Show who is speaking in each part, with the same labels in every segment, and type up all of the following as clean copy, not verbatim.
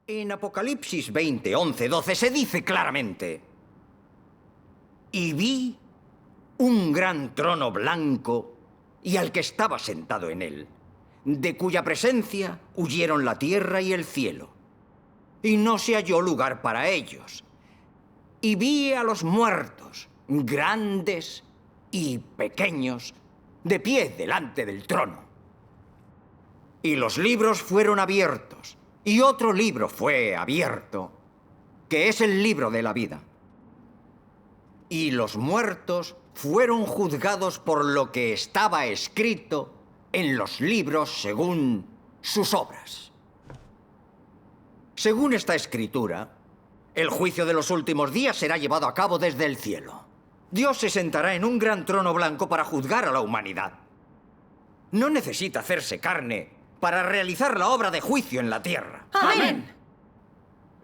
Speaker 1: En Apocalipsis 20, 11, 12 se dice claramente: y vi un gran trono blanco y al que estaba sentado en él, de cuya presencia huyeron la tierra y el cielo, y no se halló lugar para ellos. Y vi a los muertos, grandes y pequeños, de pie delante del trono. Y los libros fueron abiertos, y otro libro fue abierto, que es el libro de la vida. Y los muertos fueron juzgados por lo que estaba escrito en los libros según sus obras. Según esta escritura, el juicio de los últimos días será llevado a cabo desde el cielo. Dios se sentará en un gran trono blanco para juzgar a la humanidad. No necesita hacerse carne para realizar la obra de juicio en la tierra.
Speaker 2: ¡Amén!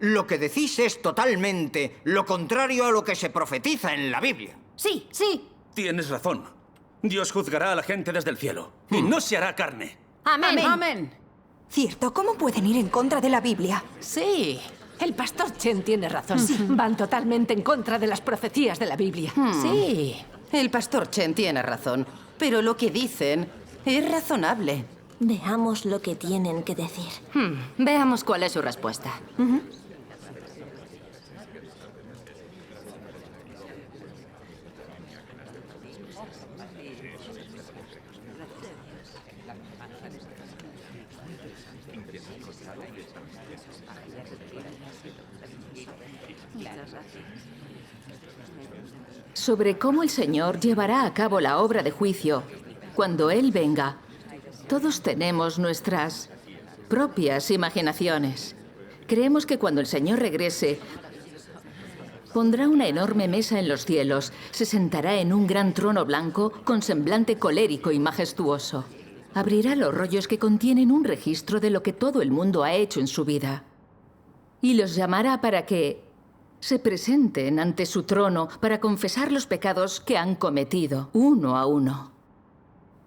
Speaker 1: Lo que decís es totalmente lo contrario a lo que se profetiza en la Biblia.
Speaker 2: Sí, sí.
Speaker 3: Tienes razón. Dios juzgará a la gente desde el cielo y no se hará carne.
Speaker 2: Amén.
Speaker 4: Amén.
Speaker 5: Cierto, ¿cómo pueden ir en contra de la Biblia?
Speaker 4: Sí, el pastor Chen tiene razón. Van totalmente en contra de las profecías de la Biblia. Sí.
Speaker 2: El pastor Chen tiene razón, pero lo que dicen es razonable.
Speaker 6: Veamos lo que tienen que decir.
Speaker 7: Veamos cuál es su respuesta. Sobre cómo el Señor llevará a cabo la obra de juicio cuando Él venga. Todos tenemos nuestras propias imaginaciones. Creemos que cuando el Señor regrese, pondrá una enorme mesa en los cielos, se sentará en un gran trono blanco con semblante colérico y majestuoso. Abrirá los rollos que contienen un registro de lo que todo el mundo ha hecho en su vida. Y los llamará para que se presenten ante su trono para confesar los pecados que han cometido, uno a uno.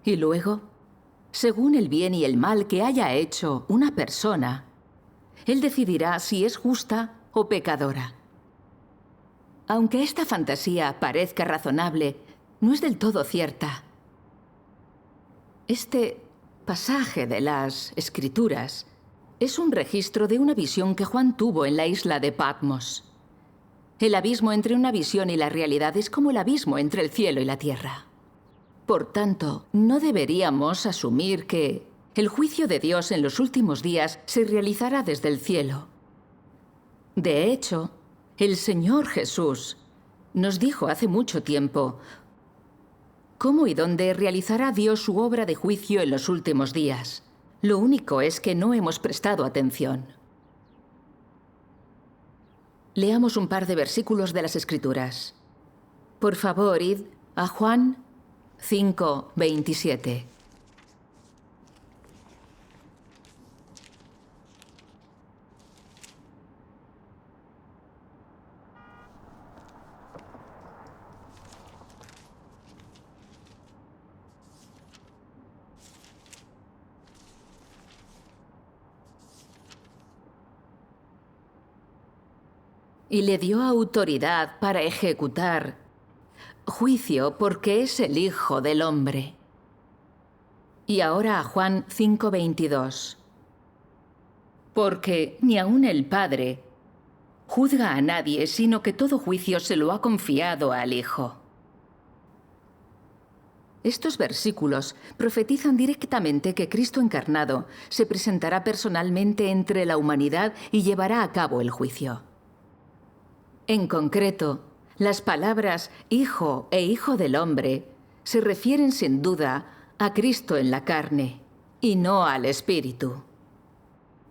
Speaker 7: Y luego, según el bien y el mal que haya hecho una persona, Él decidirá si es justa o pecadora. Aunque esta fantasía parezca razonable, no es del todo cierta. Este pasaje de las Escrituras es un registro de una visión que Juan tuvo en la isla de Patmos. El abismo entre una visión y la realidad es como el abismo entre el cielo y la tierra. Por tanto, no deberíamos asumir que el juicio de Dios en los últimos días se realizará desde el cielo. De hecho, el Señor Jesús nos dijo hace mucho tiempo cómo y dónde realizará Dios su obra de juicio en los últimos días. Lo único es que no hemos prestado atención. Leamos un par de versículos de las Escrituras. Por favor, id a Juan 5:27. Y le dio autoridad para ejecutar juicio porque es el Hijo del Hombre. Y ahora a Juan 5:22. Porque ni aun el Padre juzga a nadie, sino que todo juicio se lo ha confiado al Hijo. Estos versículos profetizan directamente que Cristo encarnado se presentará personalmente entre la humanidad y llevará a cabo el juicio. En concreto, las palabras Hijo e Hijo del Hombre se refieren sin duda a Cristo en la carne y no al Espíritu.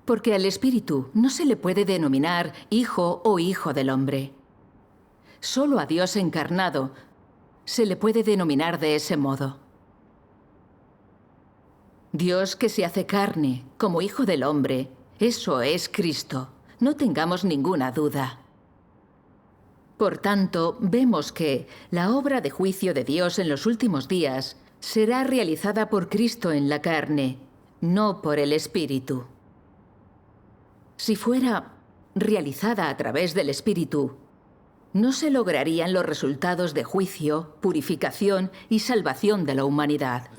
Speaker 7: Porque al Espíritu no se le puede denominar Hijo o Hijo del Hombre. Solo a Dios encarnado se le puede denominar de ese modo. Dios que se hace carne como Hijo del Hombre, eso es Cristo, no tengamos ninguna duda. Por tanto, vemos que la obra de juicio de Dios en los últimos días será realizada por Cristo en la carne, no por el Espíritu. Si fuera realizada a través del Espíritu, no se lograrían los resultados de juicio, purificación y salvación de la humanidad.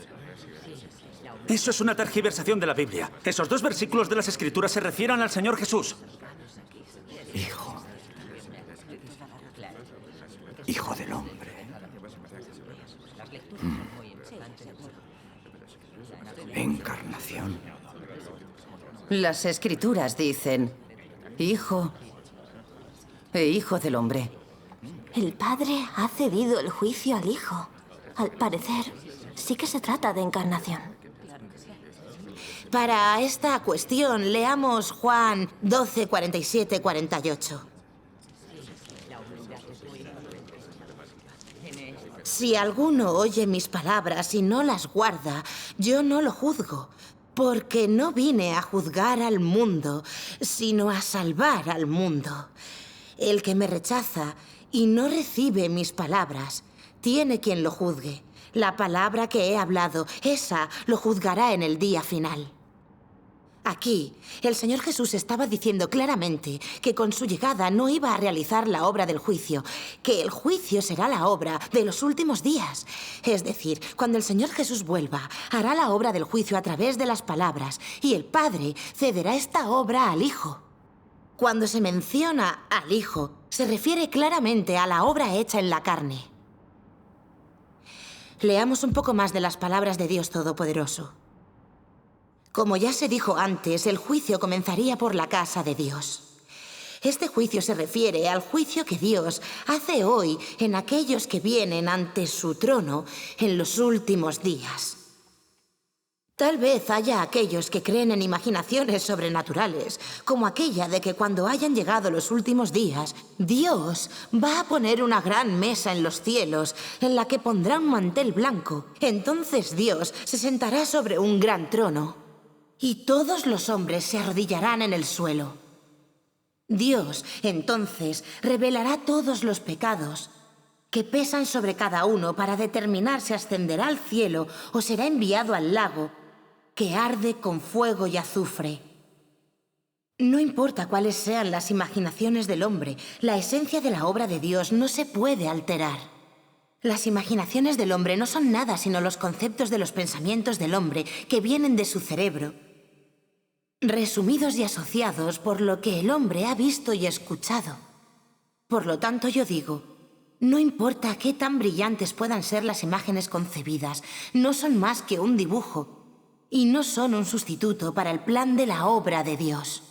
Speaker 3: Eso es una tergiversación de la Biblia. Esos 2 versículos de las Escrituras se refieren al Señor Jesús.
Speaker 1: Hijo del hombre. Encarnación.
Speaker 2: Las escrituras dicen, hijo e hijo del hombre.
Speaker 6: El Padre ha cedido el juicio al Hijo. Al parecer, sí que se trata de encarnación.
Speaker 8: Para esta cuestión, leamos Juan 12, 47, 48. Si alguno oye mis palabras y no las guarda, yo no lo juzgo, porque no vine a juzgar al mundo, sino a salvar al mundo. El que me rechaza y no recibe mis palabras, tiene quien lo juzgue. La palabra que he hablado, esa lo juzgará en el día final. Aquí, el Señor Jesús estaba diciendo claramente que con su llegada no iba a realizar la obra del juicio, que el juicio será la obra de los últimos días. Es decir, cuando el Señor Jesús vuelva, hará la obra del juicio a través de las palabras y el Padre cederá esta obra al Hijo. Cuando se menciona al Hijo, se refiere claramente a la obra hecha en la carne. Leamos un poco más de las palabras de Dios Todopoderoso. Como ya se dijo antes, el juicio comenzaría por la casa de Dios. Este juicio se refiere al juicio que Dios hace hoy en aquellos que vienen ante su trono en los últimos días. Tal vez haya aquellos que creen en imaginaciones sobrenaturales, como aquella de que cuando hayan llegado los últimos días, Dios va a poner una gran mesa en los cielos en la que pondrá un mantel blanco. Entonces Dios se sentará sobre un gran trono. Y todos los hombres se arrodillarán en el suelo. Dios, entonces, revelará todos los pecados que pesan sobre cada uno para determinar si ascenderá al cielo o será enviado al lago que arde con fuego y azufre. No importa cuáles sean las imaginaciones del hombre, la esencia de la obra de Dios no se puede alterar. Las imaginaciones del hombre no son nada sino los conceptos de los pensamientos del hombre que vienen de su cerebro, resumidos y asociados por lo que el hombre ha visto y escuchado. Por lo tanto, yo digo, no importa qué tan brillantes puedan ser las imágenes concebidas, no son más que un dibujo y no son un sustituto para el plan de la obra de Dios.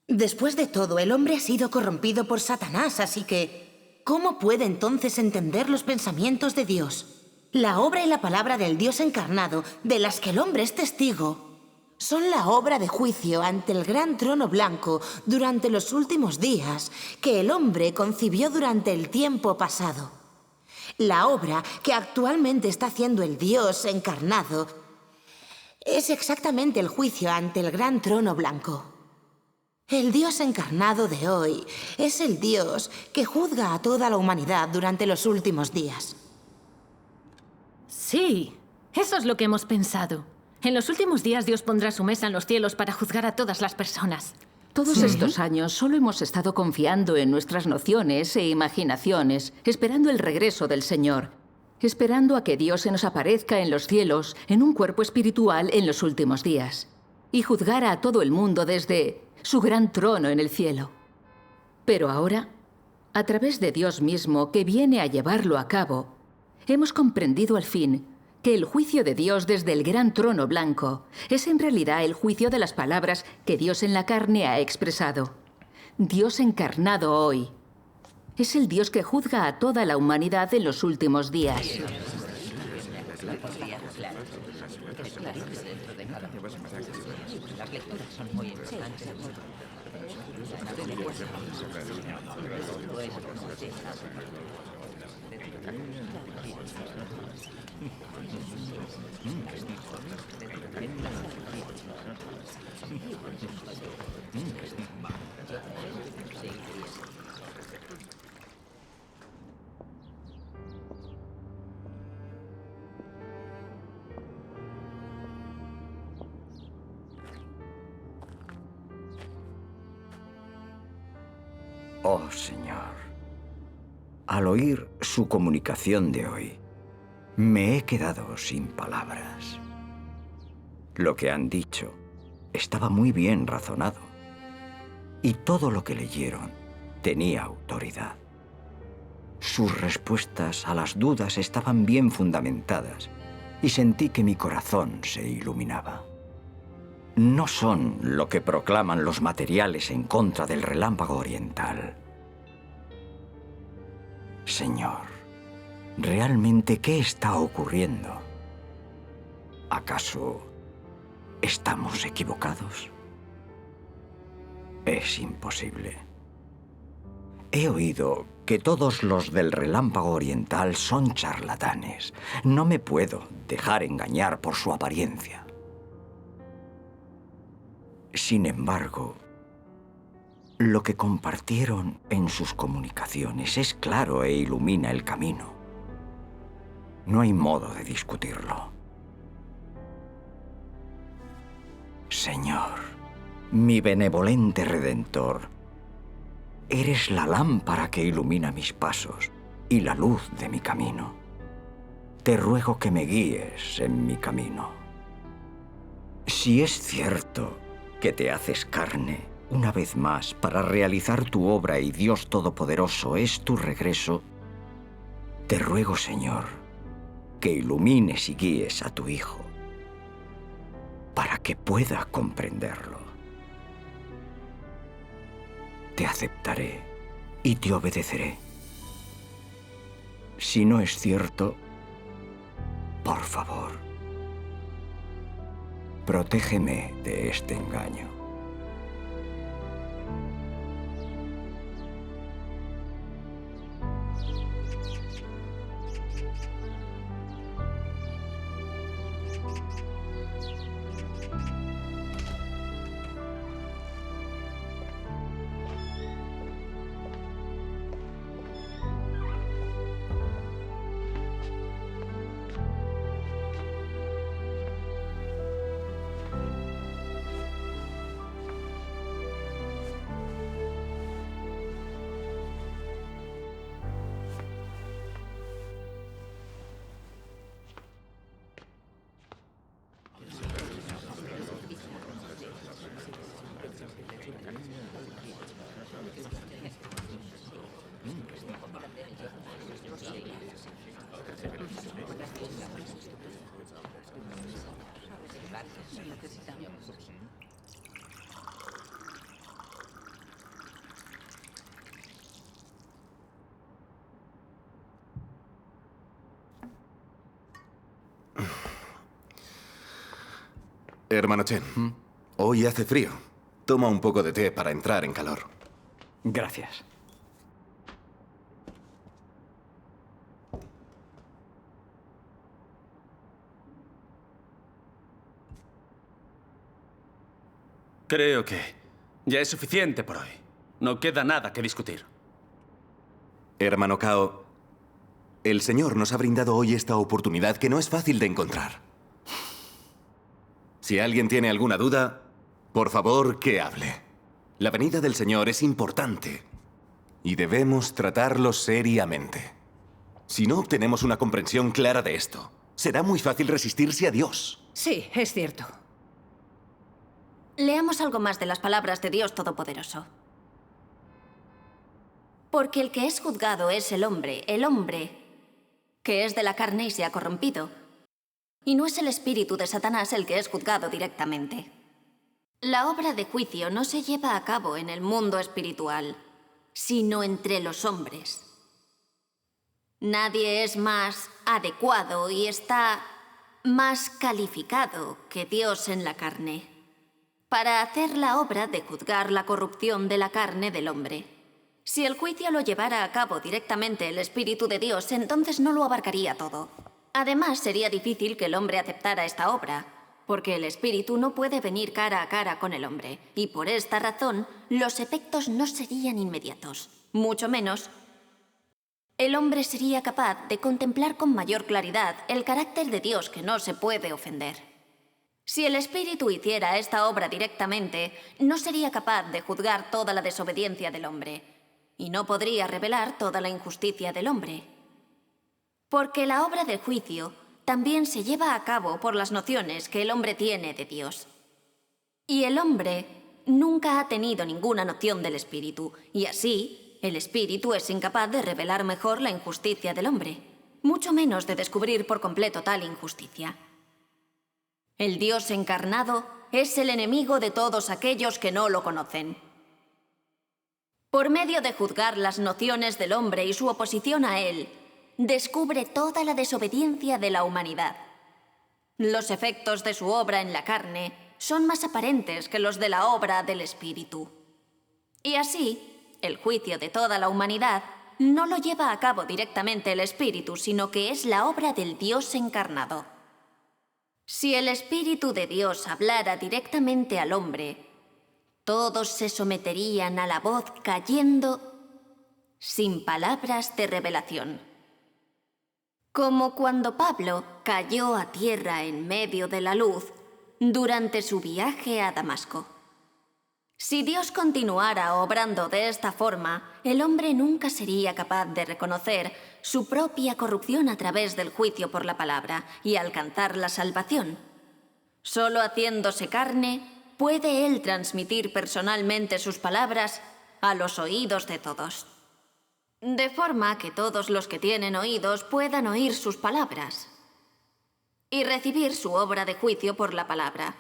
Speaker 8: Después de todo, el hombre ha sido corrompido por Satanás, así que ¿cómo puede entonces entender los pensamientos de Dios? La obra y la palabra del Dios encarnado, de las que el hombre es testigo, son la obra de juicio ante el gran trono blanco durante los últimos días que el hombre concibió durante el tiempo pasado. La obra que actualmente está haciendo el Dios encarnado es exactamente el juicio ante el gran trono blanco. El Dios encarnado de hoy es el Dios que juzga a toda la humanidad durante los últimos días.
Speaker 9: Sí, eso es lo que hemos pensado. En los últimos días Dios pondrá su mesa en los cielos para juzgar a todas las personas.
Speaker 7: Todos estos años solo hemos estado confiando en nuestras nociones e imaginaciones, esperando el regreso del Señor, esperando a que Dios se nos aparezca en los cielos, en un cuerpo espiritual en los últimos días, y juzgara a todo el mundo desde su gran trono en el cielo. Pero ahora, a través de Dios mismo que viene a llevarlo a cabo, hemos comprendido al fin que el juicio de Dios desde el gran trono blanco es en realidad el juicio de las palabras que Dios en la carne ha expresado. Dios encarnado hoy es el Dios que juzga a toda la humanidad en los últimos días.
Speaker 10: Las lecturas son muy importantes.
Speaker 1: Oh, Señor, al oír su comunicación de hoy, me he quedado sin palabras. Lo que han dicho estaba muy bien razonado, y todo lo que leyeron tenía autoridad. Sus respuestas a las dudas estaban bien fundamentadas, y sentí que mi corazón se iluminaba. No son lo que proclaman los materiales en contra del relámpago oriental. Señor, ¿realmente qué está ocurriendo? ¿Acaso estamos equivocados? Es imposible. He oído que todos los del relámpago oriental son charlatanes. No me puedo dejar engañar por su apariencia. Sin embargo, lo que compartieron en sus comunicaciones es claro e ilumina el camino. No hay modo de discutirlo. Señor, mi benevolente Redentor, eres la lámpara que ilumina mis pasos y la luz de mi camino. Te ruego que me guíes en mi camino. Si es cierto que te haces carne una vez más para realizar tu obra y Dios Todopoderoso es tu regreso, te ruego, Señor, que ilumines y guíes a tu Hijo para que pueda comprenderlo. Te aceptaré y te obedeceré. Si no es cierto, por favor, protégeme de este engaño.
Speaker 10: Hermano Chen, hoy hace frío. Toma un poco de té para entrar en calor.
Speaker 1: Gracias.
Speaker 3: Creo que ya es suficiente por hoy. No queda nada que discutir.
Speaker 10: Hermano Cao, el Señor nos ha brindado hoy esta oportunidad que no es fácil de encontrar. Si alguien tiene alguna duda, por favor, que hable. La venida del Señor es importante y debemos tratarlo seriamente. Si no obtenemos una comprensión clara de esto, será muy fácil resistirse a Dios.
Speaker 4: Sí, es cierto.
Speaker 6: Leamos algo más de las palabras de Dios Todopoderoso. Porque el que es juzgado es el hombre que es de la carne y se ha corrompido. Y no es el espíritu de Satanás el que es juzgado directamente. La obra de juicio no se lleva a cabo en el mundo espiritual, sino entre los hombres. Nadie es más adecuado y está más calificado que Dios en la carne para hacer la obra de juzgar la corrupción de la carne del hombre. Si el juicio lo llevara a cabo directamente el Espíritu de Dios, entonces no lo abarcaría todo. Además, sería difícil que el hombre aceptara esta obra, porque el Espíritu no puede venir cara a cara con el hombre, y por esta razón, los efectos no serían inmediatos. Mucho menos, el hombre sería capaz de contemplar con mayor claridad el carácter de Dios que no se puede ofender. Si el Espíritu hiciera esta obra directamente, no sería capaz de juzgar toda la desobediencia del hombre, y no podría revelar toda la injusticia del hombre. Porque la obra del juicio también se lleva a cabo por las nociones que el hombre tiene de Dios. Y el hombre nunca ha tenido ninguna noción del espíritu, y así el espíritu es incapaz de revelar mejor la injusticia del hombre, mucho menos de descubrir por completo tal injusticia. El Dios encarnado es el enemigo de todos aquellos que no lo conocen. Por medio de juzgar las nociones del hombre y su oposición a él, descubre toda la desobediencia de la humanidad. Los efectos de su obra en la carne son más aparentes que los de la obra del espíritu. Y así, el juicio de toda la humanidad no lo lleva a cabo directamente el espíritu, sino que es la obra del Dios encarnado. Si el Espíritu de Dios hablara directamente al hombre, todos se someterían a la voz cayendo sin palabras de revelación. Como cuando Pablo cayó a tierra en medio de la luz durante su viaje a Damasco. Si Dios continuara obrando de esta forma, el hombre nunca sería capaz de reconocer su propia corrupción a través del juicio por la palabra y alcanzar la salvación. Solo haciéndose carne, puede él transmitir personalmente sus palabras a los oídos de todos. De forma que todos los que tienen oídos puedan oír sus palabras y recibir su obra de juicio por la palabra.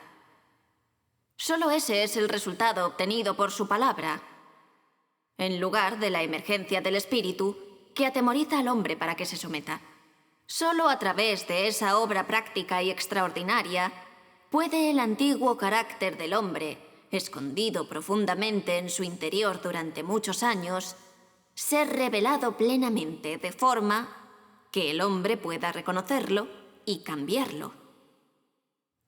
Speaker 6: Solo ese es el resultado obtenido por su palabra, en lugar de la emergencia del espíritu que atemoriza al hombre para que se someta. Solo a través de esa obra práctica y extraordinaria puede el antiguo carácter del hombre, escondido profundamente en su interior durante muchos años, ser revelado plenamente de forma que el hombre pueda reconocerlo y cambiarlo.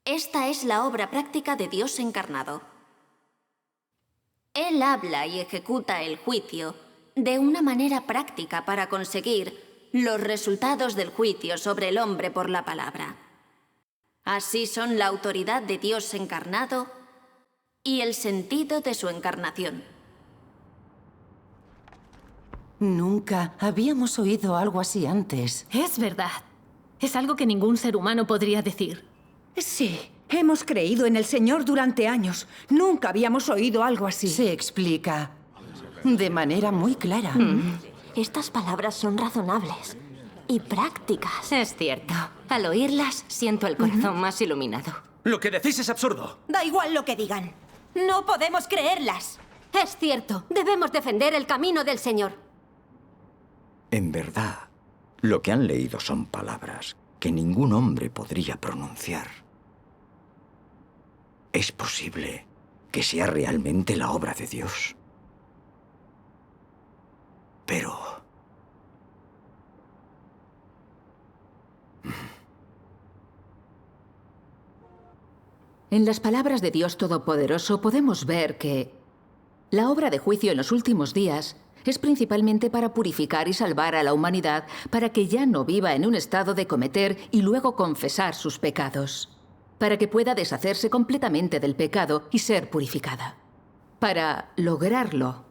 Speaker 6: Esta es la obra práctica de Dios encarnado. Él habla y ejecuta el juicio de una manera práctica para conseguir los resultados del juicio sobre el hombre por la palabra. Así son la autoridad de Dios encarnado y el sentido de su encarnación.
Speaker 2: Nunca habíamos oído algo así antes.
Speaker 9: Es verdad. Es algo que ningún ser humano podría decir.
Speaker 5: Sí, hemos creído en el Señor durante años. Nunca habíamos oído algo así.
Speaker 2: Se explica de manera muy clara.
Speaker 11: Estas palabras son razonables y prácticas.
Speaker 12: Es cierto. Al oírlas, siento el corazón más iluminado.
Speaker 3: Lo que decís es absurdo.
Speaker 5: Da igual lo que digan. No podemos creerlas.
Speaker 11: Es cierto. Debemos defender el camino del Señor.
Speaker 1: En verdad, lo que han leído son palabras que ningún hombre podría pronunciar. ¿Es posible que sea realmente la obra de Dios? Pero...
Speaker 7: En las palabras de Dios Todopoderoso podemos ver que la obra de juicio en los últimos días es principalmente para purificar y salvar a la humanidad para que ya no viva en un estado de cometer y luego confesar sus pecados, para que pueda deshacerse completamente del pecado y ser purificada. Para lograrlo,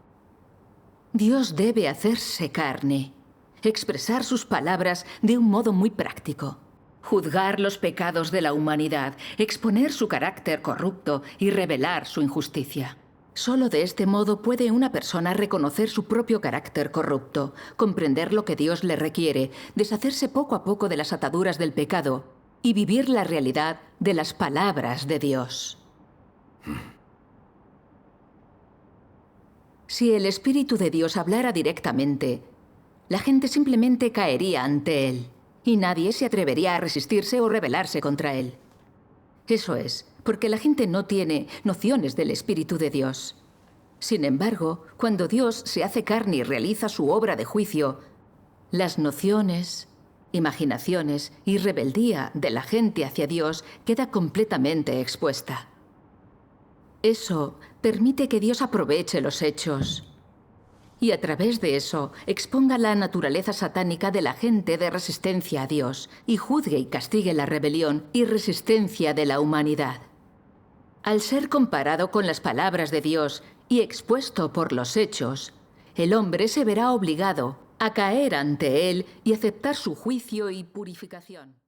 Speaker 7: Dios debe hacerse carne, expresar sus palabras de un modo muy práctico, juzgar los pecados de la humanidad, exponer su carácter corrupto y revelar su injusticia. Solo de este modo puede una persona reconocer su propio carácter corrupto, comprender lo que Dios le requiere, deshacerse poco a poco de las ataduras del pecado y vivir la realidad de las palabras de Dios. Si el Espíritu de Dios hablara directamente, la gente simplemente caería ante él y nadie se atrevería a resistirse o rebelarse contra él. Eso es, porque la gente no tiene nociones del Espíritu de Dios. Sin embargo, cuando Dios se hace carne y realiza su obra de juicio, las nociones, imaginaciones y rebeldía de la gente hacia Dios queda completamente expuesta. Eso permite que Dios aproveche los hechos y a través de eso exponga la naturaleza satánica de la gente de resistencia a Dios y juzgue y castigue la rebelión y resistencia de la humanidad. Al ser comparado con las palabras de Dios y expuesto por los hechos, el hombre se verá obligado a caer ante él y aceptar su juicio y purificación.